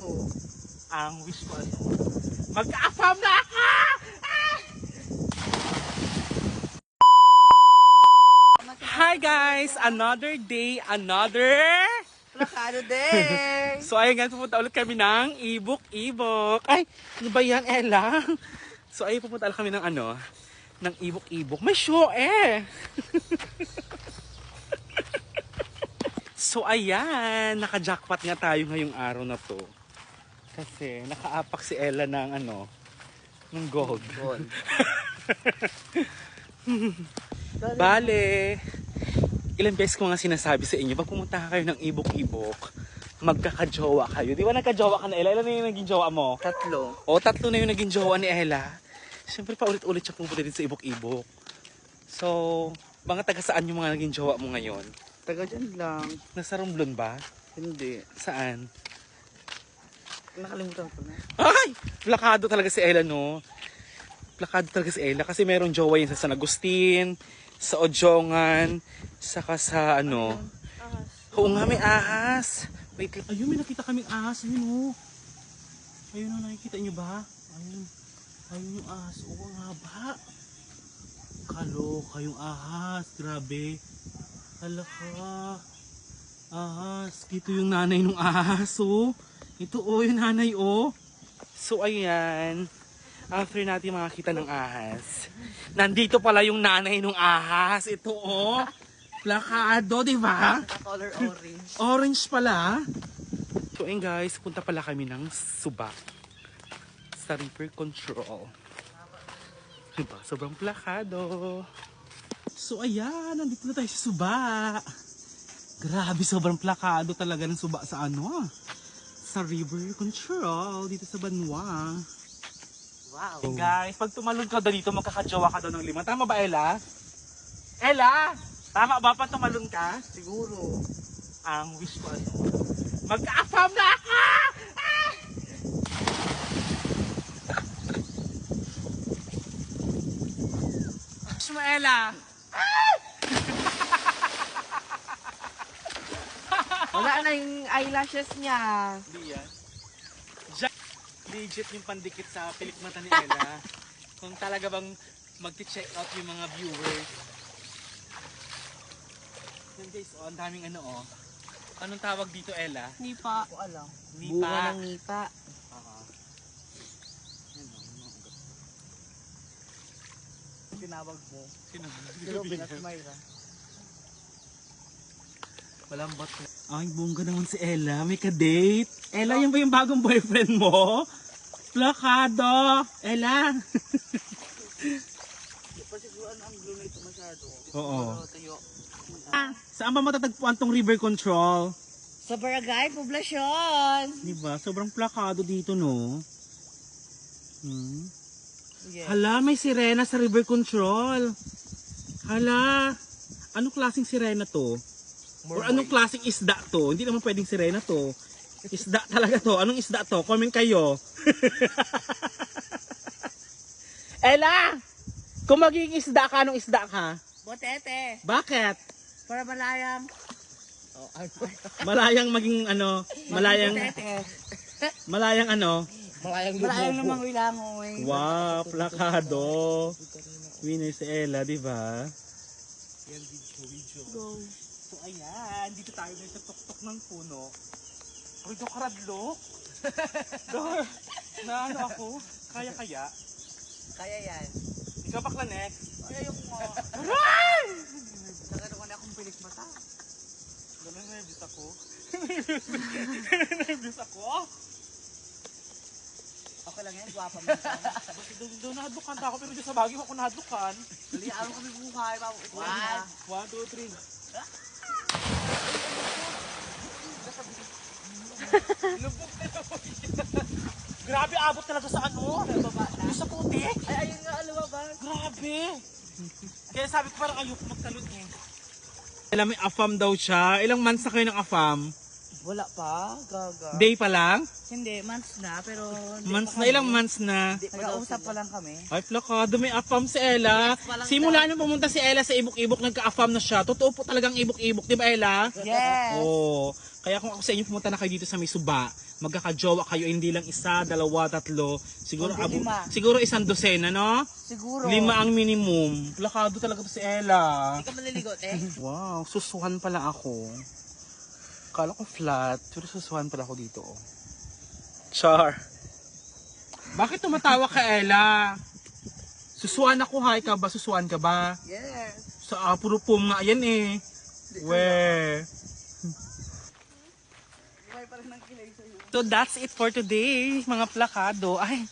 Siguro. Ang wish ko ano, magka-afam na ako! Hi guys! Another day, another... Plakado day! So ayun nga, pupunta ulit kami ng Ibok-Ibok. Ay, ano ba yan, Ella? So ayun, pupunta ulit kami ng ano, ng Ibok-Ibok. May show eh! So ayan, naka-jackpot nga tayo ngayong araw na to. Kasi nakaapak si Ella ng ano, ng gold. Bale, ilang beses ko nga sinasabi sa inyo, pag pumunta kayo ng Ibok-Ibok, magkakajowa kayo. Di ba nagkajowa ka na, Ella? Ilan na yung naging jowa mo? 3. O, 3 na yung naging jowa ni Ella. Siyempre pa ulit-ulit siya pumunta din sa Ibok-Ibok. So, mga taga saan yung mga naging jowa mo ngayon? Taga dyan lang. Nasa Romblon ba? Hindi. Saan? Nakalimutan ko na. Ay! Plakado talaga si Ella, no? Plakado talaga si Ella kasi merong jowa yun sa San Agustin, sa Ojongan, saka sa ano. Ahas. Oo nga, may ahas. Wait lang. Ayun, may nakita kaming ahas. Ayun, oh. Ayun, oh, nakikita nyo ba? Ayun. Ayun yung ahas. Oo, ang haba. Kaloka yung ahas. Grabe. Halaka. Ahas. Ito yung nanay ng ahas, oh. Ito, oh, yung nanay, oh. So, ayan. After natin makakita ng ahas, nandito pala yung nanay ng ahas. Ito, oh. Plakado, di ba? Color orange. Orange pala. So, ayun guys, punta pala kami ng Suba. Sa River Control. Diba? Sobrang plakado. So, ayan. Nandito na tayo sa Suba. Grabe, sobrang plakado talaga ng Suba sa ano, sa River Control. Dito sa Banwa. Wow. Hey guys, pag tumalon ka daw dito, magkakajowa ka daw ng 5. Tama ba, Ella? Ella! Tama ba pag tumalon ka? Siguro. Ang wish ko ano, magka-afam na ako! Ah! Wish mo, Ella! Wala na yung eyelashes niya. Hindi yan. Legit yung pandikit sa pilikmata ni Ella. Kung talaga bang mag-check out yung mga viewers. Yan guys, oh, ang daming ano, oh. Anong tawag dito, Ella? Nipa. Ko alam. Nipa. Bunga ng nipa. Yan, oh, mga ugat. Tinawag mo. Sino? Robin at Myra. Malambot. Ay, bongga naman si Ella. May ka-date. Ella, yan ba yung bagong boyfriend mo? Plakado! Ella! Pasiguran ang blue na ito masyado. Oo. Tuyo. Saan ba matatagpuan tong River Control? Sa Barangay Poblasyon. Diba? Sobrang plakado dito, no? Yes. Hala, may sirena sa River Control. Hala. Anong klaseng sirena to? Or anong klaseng isda to? Hindi naman pwedeng sirena to. Isda talaga to. Anong isda to? Comment kayo. Ella! Kung magiging isda ka, anong isda ka? Botete. Bakit? Para malayang. Malayang maging ano? Malayang, Botete. malayang ano? Malayang namang wilangoy. Wow, plakado. Winner si Ella, di ba? Go. So ayan, dito tayo sa tuktok ng puno. Uy, do karadlok. Na ano ako? Kaya-kaya. Kaya yan. Ikaw bakla next. Kaya yung mo. Aray! Nagano ko na akong pilik mata. Ganun, nervous ako. Nervous ako. Okay lang yan, guwapa mo. Doon nahadlukan ako, pero dito sa bagay ako nahadlukan. Dali, araw kami buhay. 1, 2, 3. Lubog na lubog. Grabe, abot talaga sa ano? Yung sa putik. Ay, ayun nga, lumabas. Grabe. Kaya sabi ko parang ayoko magtalon eh. Alam, may afam daw siya. Ilang months na kayo ng afam? Wala pa, gaga. Day pa lang? Hindi, months na, pero... Months na, ilang months na? Nag-ausap pa lang kami. Ay, plakado, may afam si Ella. Simula nung pumunta si Ella sa Ibok-Ibok, nagka-afam na siya. Totoo po talagang Ibok-Ibok, di ba Ella? Yes! Oo. Kaya kung ako sa inyo pumunta na kayo dito sa may Suba, magkakajowa kayo, hindi lang isa, dalawa, tatlo. Siguro, Hindi, lima. siguro isang dosena, no? Siguro. 5 ang minimum. Plakado talaga to si Ella. Hindi ka maliligot eh. Wow, susuhan pala ako. Kala ko flat, pero susuhan pala ako dito. Oh. Char. Bakit tumatawa ka, Ella? Susuhan ako ha, ikaw ba? Susuhan ka ba? Yes. Sa puro pum nga yan eh. We. Buhay pa rin ng kilay sa'yo. So that's it for today, mga plakado. Ay,